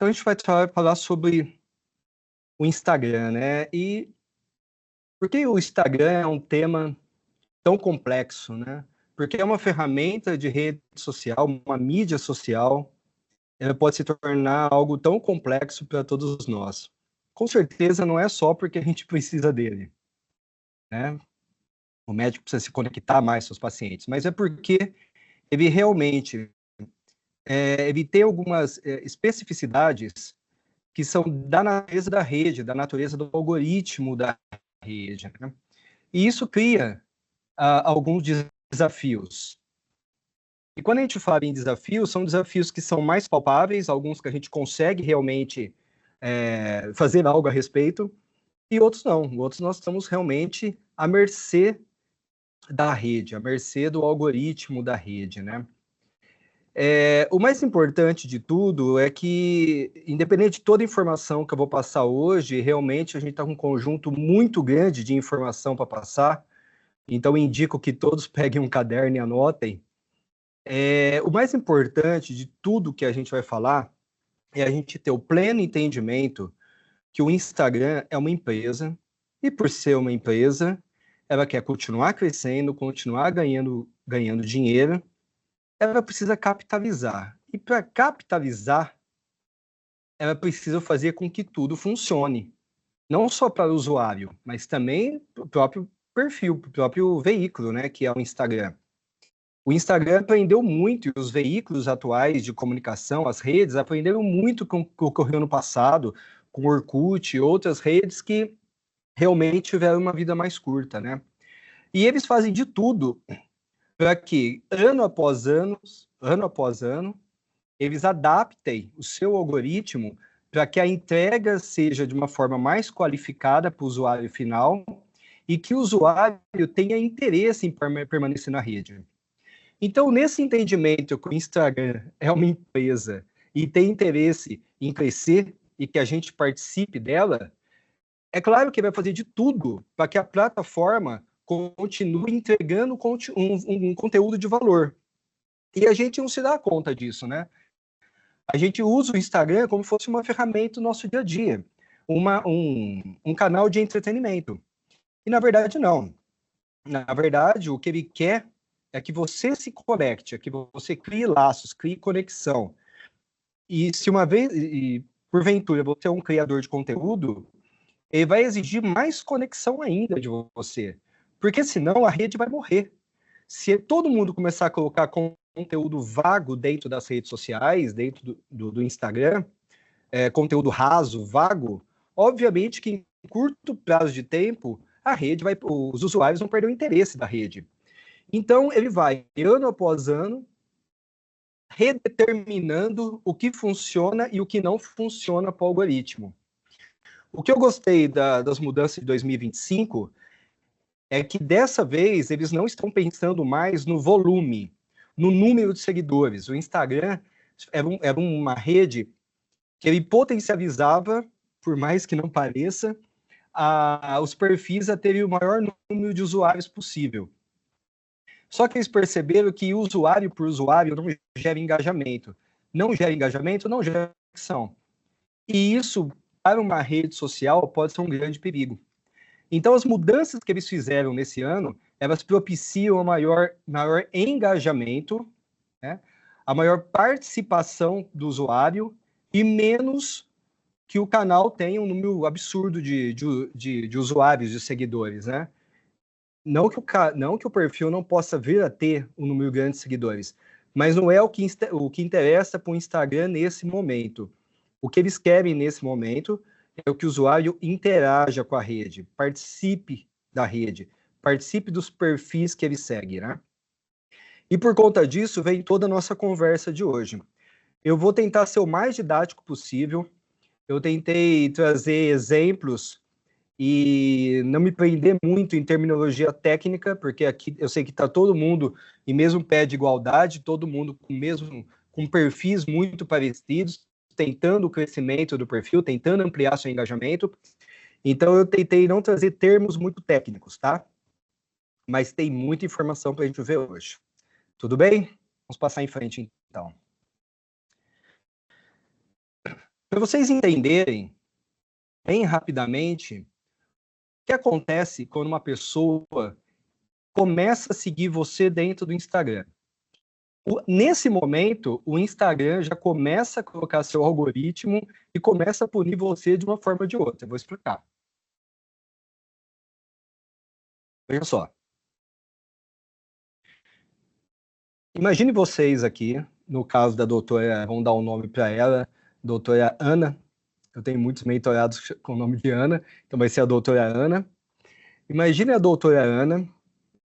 Então a gente vai falar sobre o Instagram, né? E por que o Instagram é um tema tão complexo, né? Porque é uma ferramenta de rede social, uma mídia social, ela pode se tornar algo tão complexo para todos nós. Com certeza não é só porque a gente precisa dele, né? O médico precisa se conectar mais com os pacientes, mas é porque ele realmente ele tem algumas especificidades que são da natureza da rede, da natureza do algoritmo da rede, né? E isso cria alguns desafios. E quando a gente fala em desafios, são desafios que são mais palpáveis, alguns que a gente consegue realmente fazer algo a respeito, e outros não. Outros nós estamos realmente à mercê da rede, à mercê do algoritmo da rede, né? O mais importante de tudo é que, independente de toda a informação que eu vou passar hoje, realmente a gente está com um conjunto muito grande de informação para passar, então indico que todos peguem um caderno e anotem. O mais importante de tudo que a gente vai falar é a gente ter o pleno entendimento que o Instagram é uma empresa, e por ser uma empresa, ela quer continuar crescendo, continuar ganhando dinheiro, ela precisa capitalizar. E para capitalizar, ela precisa fazer com que tudo funcione. Não só para o usuário, mas também para o próprio perfil, para o próprio veículo, né, que é o Instagram. O Instagram aprendeu muito, e os veículos atuais de comunicação, as redes, aprenderam muito com o que ocorreu no passado, com o Orkut e outras redes que realmente tiveram uma vida mais curta, né? E eles fazem de tudo para que, ano após ano, eles adaptem o seu algoritmo para que a entrega seja de uma forma mais qualificada para o usuário final e que o usuário tenha interesse em permanecer na rede. Então, nesse entendimento que o Instagram é uma empresa e tem interesse em crescer e que a gente participe dela, é claro que vai fazer de tudo para que a plataforma continue entregando um conteúdo de valor. E a gente não se dá conta disso, né? A gente usa o Instagram como se fosse uma ferramenta do nosso dia a dia, um canal de entretenimento. E na verdade, não. Na verdade, o que ele quer é que você se conecte, é que você crie laços, crie conexão. E se uma vez, e porventura, você é um criador de conteúdo, ele vai exigir mais conexão ainda de você. Porque senão a rede vai morrer. Se todo mundo começar a colocar conteúdo vago dentro das redes sociais, dentro do Instagram, conteúdo raso, vago, obviamente que em curto prazo de tempo, os usuários vão perder o interesse da rede. Então, ele vai, ano após ano, redeterminando o que funciona e o que não funciona para o algoritmo. O que eu gostei das mudanças de 2025 é que dessa vez eles não estão pensando mais no volume, no número de seguidores. O Instagram era uma rede que ele potencializava, por mais que não pareça, os perfis a terem o maior número de usuários possível. Só que eles perceberam que usuário por usuário não gera engajamento. Não gera engajamento, não gera conexão. E isso, para uma rede social, pode ser um grande perigo. Então, as mudanças que eles fizeram nesse ano, elas propiciam maior engajamento, né? A maior participação do usuário e menos que o canal tenha um número absurdo de usuários, de seguidores, né? Não que o perfil não possa vir a ter um número grande de seguidores, mas não é o que interessa para o Instagram nesse momento. O que eles querem nesse momento é que o usuário interaja com a rede, participe da rede, participe dos perfis que ele segue, né? E por conta disso vem toda a nossa conversa de hoje. Eu vou tentar ser o mais didático possível. Eu tentei trazer exemplos e não me prender muito em terminologia técnica, porque aqui eu sei que está todo mundo em mesmo pé de igualdade, todo mundo com perfis muito parecidos, tentando o crescimento do perfil, tentando ampliar seu engajamento. Então eu tentei não trazer termos muito técnicos, tá? Mas tem muita informação para a gente ver hoje. Tudo bem? Vamos passar em frente, então. Para vocês entenderem bem rapidamente o que acontece quando uma pessoa começa a seguir você dentro do Instagram. Nesse momento, o Instagram já começa a colocar seu algoritmo e começa a punir você de uma forma ou de outra. Eu vou explicar. Veja só. Imagine vocês aqui, no caso da doutora, vamos dar um nome para ela, doutora Ana. Eu tenho muitos mentorados com o nome de Ana, então vai ser a doutora Ana. Imagine a doutora Ana,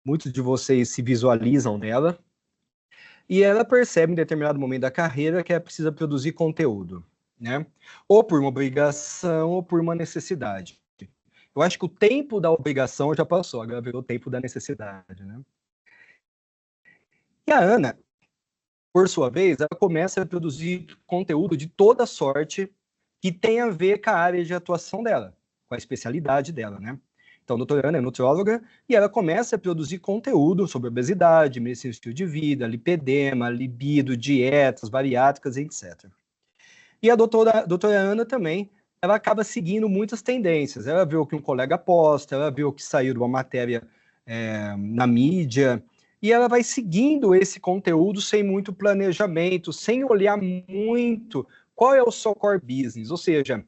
muitos de vocês se visualizam nela, e ela percebe em determinado momento da carreira que ela precisa produzir conteúdo, né? Ou por uma obrigação ou por uma necessidade. Eu acho que o tempo da obrigação já passou, agora virou o tempo da necessidade, né? E a Ana, por sua vez, ela começa a produzir conteúdo de toda sorte que tem a ver com a área de atuação dela, com a especialidade dela, né? Então, a doutora Ana é nutróloga e ela começa a produzir conteúdo sobre obesidade, medicina de estilo de vida, lipedema, libido, dietas bariátricas, etc. E a doutora Ana também, ela acaba seguindo muitas tendências. Ela vê o que um colega posta, ela vê o que saiu de uma matéria na mídia, e ela vai seguindo esse conteúdo sem muito planejamento, sem olhar muito qual é o seu core business, ou seja,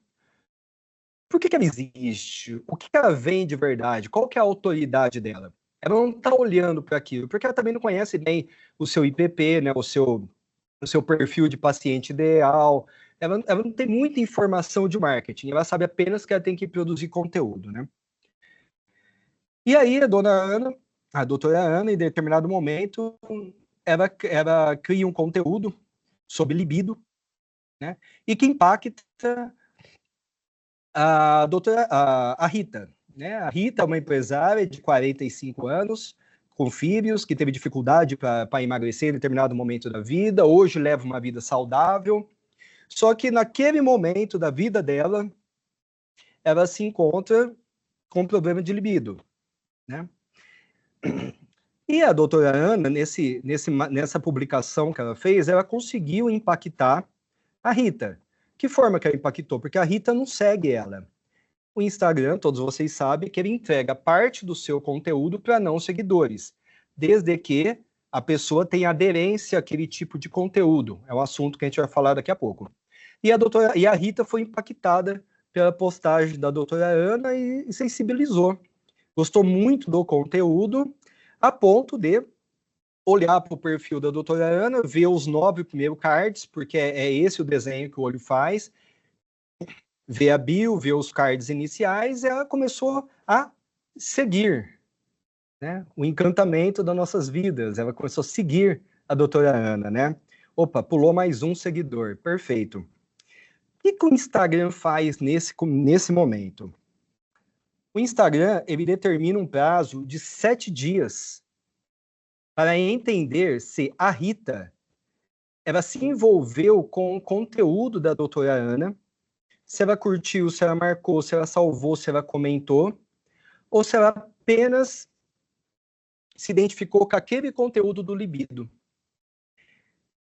por que ela existe? O que ela vende de verdade? Qual que é a autoridade dela? Ela não está olhando para aquilo, porque ela também não conhece bem o seu IPP, né, o seu perfil de paciente ideal. Ela não tem muita informação de marketing, ela sabe apenas que ela tem que produzir conteúdo, né? E aí a doutora Ana, em determinado momento, ela cria um conteúdo sobre libido, né? E que impacta a Rita, né? A Rita é uma empresária de 45 anos, com filhos, que teve dificuldade para emagrecer em determinado momento da vida, hoje leva uma vida saudável, só que naquele momento da vida dela, ela se encontra com problema de libido, né? E a doutora Ana, nessa publicação que ela fez, ela conseguiu impactar a Rita. Que forma que ela impactou? Porque a Rita não segue ela. O Instagram, todos vocês sabem, que ele entrega parte do seu conteúdo para não seguidores, desde que a pessoa tenha aderência àquele tipo de conteúdo. É um assunto que a gente vai falar daqui a pouco. E a Rita foi impactada pela postagem da doutora Ana e sensibilizou. Gostou muito do conteúdo, a ponto de olhar para o perfil da doutora Ana, ver os 9 primeiros cards, porque é esse o desenho que o olho faz, ver a bio, ver os cards iniciais, e ela começou a seguir, né, o encantamento das nossas vidas. Ela começou a seguir a doutora Ana, né? Opa, pulou mais um seguidor, perfeito. O que o Instagram faz nesse momento? O Instagram, ele determina um prazo de 7 dias para entender se a Rita ela se envolveu com o conteúdo da doutora Ana, se ela curtiu, se ela marcou, se ela salvou, se ela comentou, ou se ela apenas se identificou com aquele conteúdo do libido.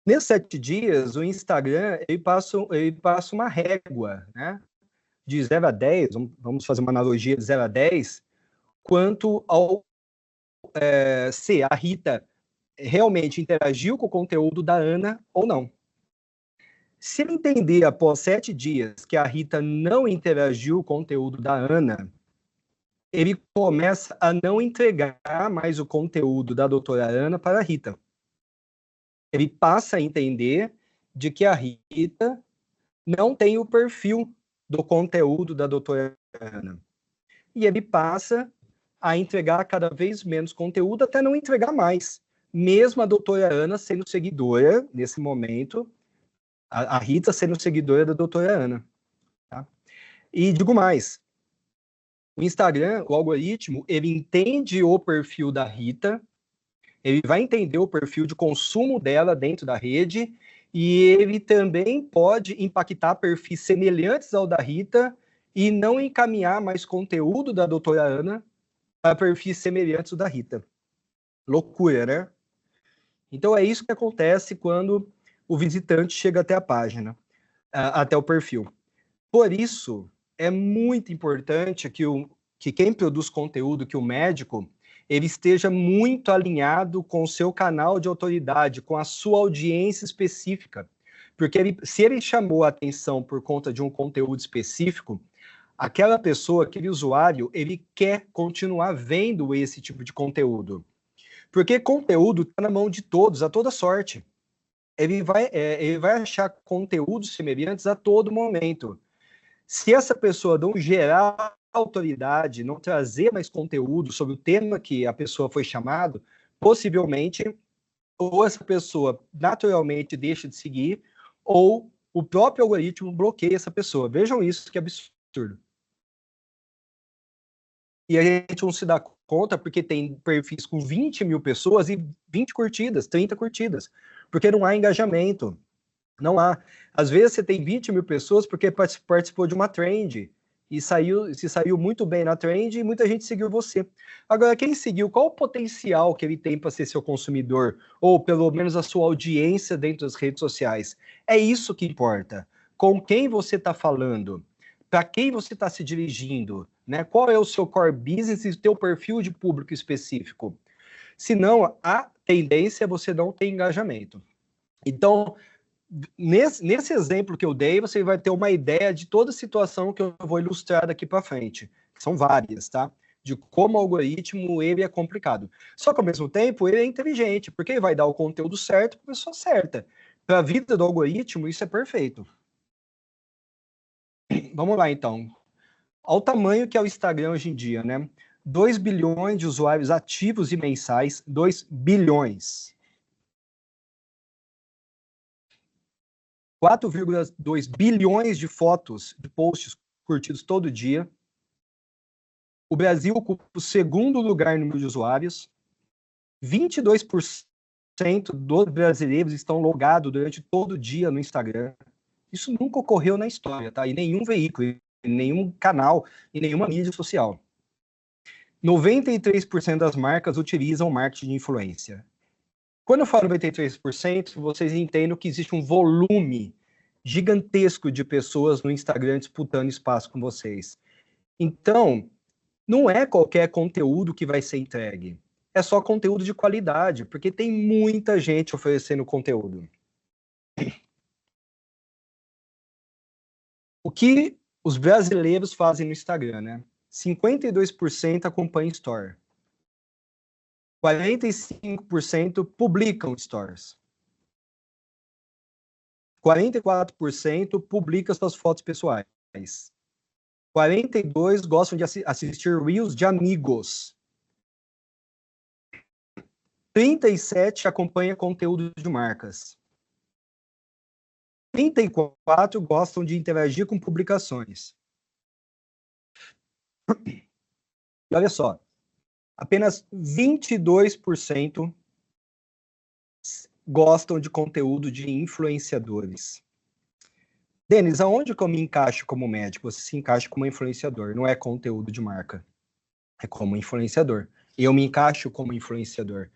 Nesses 7 dias, o Instagram ele passa uma régua, né? De 0 a 10, vamos fazer uma analogia de 0 a 10, quanto ao se a Rita realmente interagiu com o conteúdo da Ana ou não. Se ele entender após 7 dias que a Rita não interagiu com o conteúdo da Ana, ele começa a não entregar mais o conteúdo da doutora Ana para a Rita. Ele passa a entender de que a Rita não tem o perfil do conteúdo da doutora Ana. E ele passa a entregar cada vez menos conteúdo até não entregar mais. Mesmo a doutora Ana sendo seguidora, nesse momento, a Rita sendo seguidora da doutora Ana. Tá? E digo mais, o Instagram, o algoritmo, ele entende o perfil da Rita, ele vai entender o perfil de consumo dela dentro da rede, e ele também pode impactar perfis semelhantes ao da Rita e não encaminhar mais conteúdo da doutora Ana para perfis semelhantes ao da Rita. Loucura, né? Então é isso que acontece quando o visitante chega até a página. até o perfil. Por isso, é muito importante que quem produz conteúdo, que o médico, ele esteja muito alinhado com o seu canal de autoridade, com a sua audiência específica. Porque se ele chamou a atenção por conta de um conteúdo específico, aquela pessoa, aquele usuário, ele quer continuar vendo esse tipo de conteúdo. Porque conteúdo está na mão de todos, a toda sorte. Ele vai achar conteúdos semelhantes a todo momento. Se essa pessoa não gerar autoridade, não trazer mais conteúdo sobre o tema que a pessoa foi chamado, possivelmente, ou essa pessoa naturalmente deixa de seguir, ou o próprio algoritmo bloqueia essa pessoa. Vejam isso, que absurdo. E a gente não se dá conta porque tem perfis com 20 mil pessoas e 20 curtidas, 30 curtidas, porque não há engajamento. Não há. Às vezes você tem 20 mil pessoas porque participou de uma trend e se saiu muito bem na trend e muita gente seguiu você. Agora, quem seguiu, qual o potencial que ele tem para ser seu consumidor? Ou pelo menos a sua audiência dentro das redes sociais? É isso que importa. Com quem você está falando? Para quem você está se dirigindo? Né? Qual é o seu core business e o teu perfil de público específico? Senão, a tendência é você não ter engajamento. Então, nesse exemplo que eu dei, você vai ter uma ideia de toda a situação que eu vou ilustrar daqui para frente, que são várias, tá? De como o algoritmo ele é complicado. Só que, ao mesmo tempo, ele é inteligente, porque ele vai dar o conteúdo certo para a pessoa certa. Para a vida do algoritmo, isso é perfeito. Vamos lá, então. Ao tamanho que é o Instagram hoje em dia, né? 2 bilhões de usuários ativos e mensais, 2 bilhões. 4,2 bilhões de fotos, de posts curtidos todo dia. O Brasil ocupa o segundo lugar no número de usuários. 22% dos brasileiros estão logados durante todo o dia no Instagram. Isso nunca ocorreu na história, tá? Em nenhum veículo, em nenhum canal, em nenhuma mídia social. 93% das marcas utilizam marketing de influência. Quando eu falo 93%, vocês entendem que existe um volume gigantesco de pessoas no Instagram disputando espaço com vocês. Então, não é qualquer conteúdo que vai ser entregue. É só conteúdo de qualidade, porque tem muita gente oferecendo conteúdo. O que os brasileiros fazem no Instagram, né? 52% acompanham Store. 45% publicam Stories. 44% publicam suas fotos pessoais. 42% gostam de assistir Reels de amigos. 37% acompanham conteúdo de marcas. 34% gostam de interagir com publicações. E olha só, apenas 22% gostam de conteúdo de influenciadores. Denis, aonde que eu me encaixo como médico? Você se encaixa como influenciador, não é conteúdo de marca. É como influenciador. Eu me encaixo como influenciador.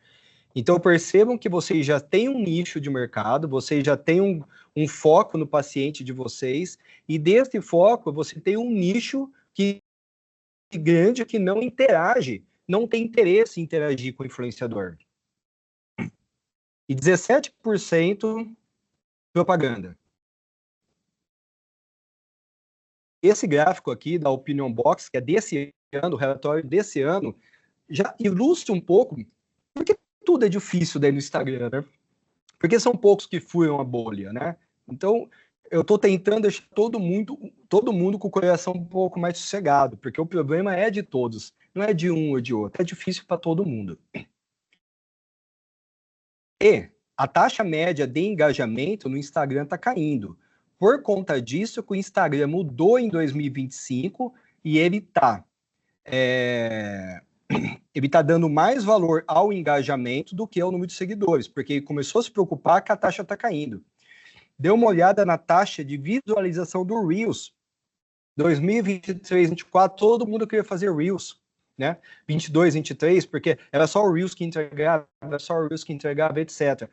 Então, percebam que vocês já têm um nicho de mercado, vocês já têm um foco no paciente de vocês, e desse foco, você tem um nicho grande que não interage, não tem interesse em interagir com o influenciador. E 17% propaganda. Esse gráfico aqui da Opinion Box, que é desse ano, o relatório desse ano, já ilustra um pouco porque tudo é difícil daí no Instagram, né? Porque são poucos que furam a bolha, né? Então, eu estou tentando deixar todo mundo com o coração um pouco mais sossegado, porque o problema é de todos, não é de um ou de outro, é difícil para todo mundo. E a taxa média de engajamento no Instagram está caindo. Por conta disso, que o Instagram mudou em 2025 e ele está dando mais valor ao engajamento do que ao número de seguidores, porque ele começou a se preocupar que a taxa está caindo. Dê uma olhada na taxa de visualização do Reels. 2023, 2024, todo mundo queria fazer Reels, né? 22, 23, porque era só o Reels que entregava, etc.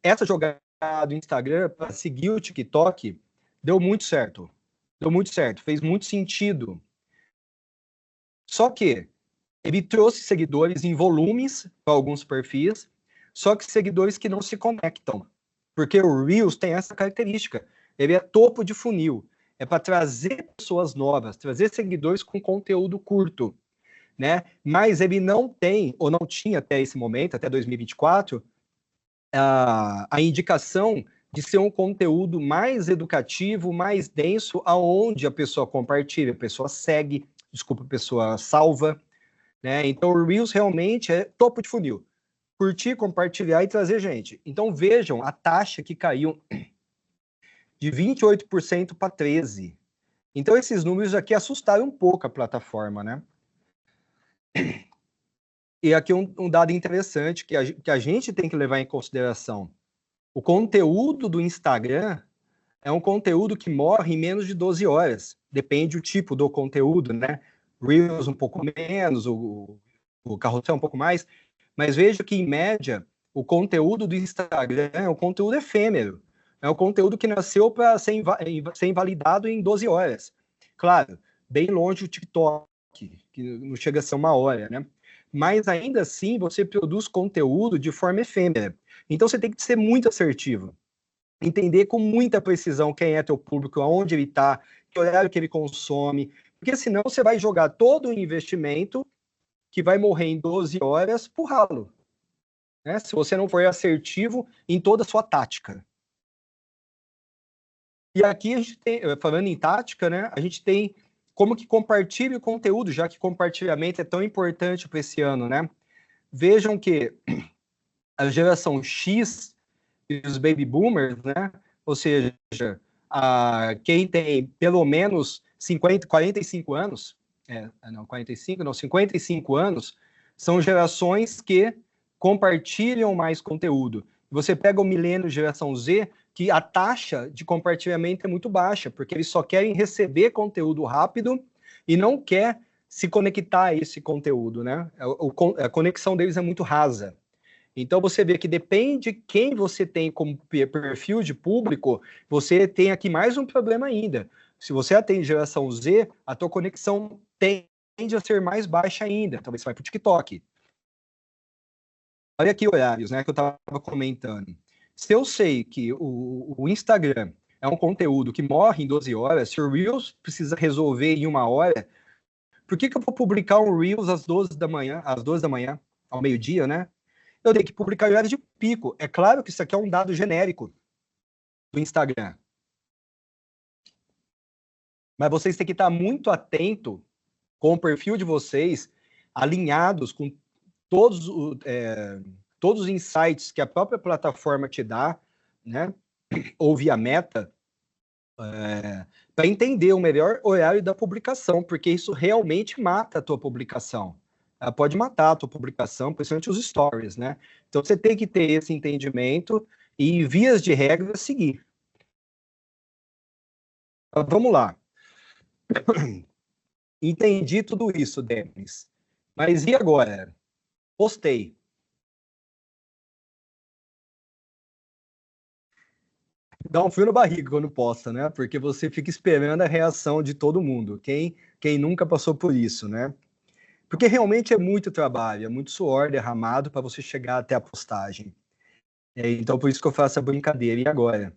Essa jogada do Instagram para seguir o TikTok Deu muito certo. Deu muito certo, fez muito sentido. Só que ele trouxe seguidores em volumes para alguns perfis, só que seguidores que não se conectam. Porque o Reels tem essa característica. Ele é topo de funil. É para trazer pessoas novas, trazer seguidores com conteúdo curto, né? Mas ele não tem, ou não tinha até esse momento, até 2024, a indicação de ser um conteúdo mais educativo, mais denso, aonde a pessoa compartilha, a pessoa segue, desculpa, a pessoa salva, né? Então o Reels realmente é topo de funil. Curtir, compartilhar e trazer gente. Então vejam a taxa que caiu de 28% para 13%. Então esses números aqui assustaram um pouco a plataforma, né? E aqui um dado interessante que a gente tem que levar em consideração. O conteúdo do Instagram é um conteúdo que morre em menos de 12 horas. Depende do tipo do conteúdo, né? Reels um pouco menos, o carrossel um pouco mais. Mas veja que, em média, o conteúdo do Instagram é um conteúdo efêmero. É um conteúdo que nasceu para ser invalidado em 12 horas. Claro, bem longe do TikTok, que não chega a ser uma hora, né? Mas, ainda assim, você produz conteúdo de forma efêmera. Então, você tem que ser muito assertivo. Entender com muita precisão quem é teu público, aonde ele está, que horário que ele consome. Porque, senão, você vai jogar todo o investimento que vai morrer em 12 horas pro ralo, né? Se você não for assertivo em toda a sua tática. E aqui a gente tem, falando em tática, né? A gente tem como que compartilhe o conteúdo, já que compartilhamento é tão importante para esse ano, né? Vejam que a geração X e os baby boomers, né? Ou seja, quem tem pelo menos 45 anos, 55 anos, são gerações que compartilham mais conteúdo. Você pega o milênio, geração Z, que a taxa de compartilhamento é muito baixa, porque eles só querem receber conteúdo rápido e não quer se conectar a esse conteúdo, né? A conexão deles é muito rasa. Então, você vê que depende de quem você tem como perfil de público, você tem aqui mais um problema ainda. Se você atende geração Z, a tua conexão tende a ser mais baixa ainda. Talvez você vai para o TikTok. Olha aqui horários, né, que eu estava comentando. Se eu sei que o Instagram é um conteúdo que morre em 12 horas, se o Reels precisa resolver em 1 hora, por que eu vou publicar um Reels às 12 da manhã, ao meio-dia, né? Eu tenho que publicar em horário de pico. É claro que isso aqui é um dado genérico do Instagram. Mas vocês têm que estar muito atento com o perfil de vocês, alinhados com todos os insights que a própria plataforma te dá, né? Ou via meta, para entender o melhor horário da publicação, porque isso realmente mata a tua publicação. Ela pode matar a tua publicação, principalmente os stories, né? Então, você tem que ter esse entendimento e, vias de regra, seguir. Vamos lá. Entendi tudo isso, Denis. Mas e agora? Postei. Dá um frio na barriga quando posta, né? Porque você fica esperando a reação de todo mundo. Quem nunca passou por isso, né? Porque realmente é muito trabalho, é muito suor derramado para você chegar até a postagem. Então, por isso que eu faço a brincadeira. E agora?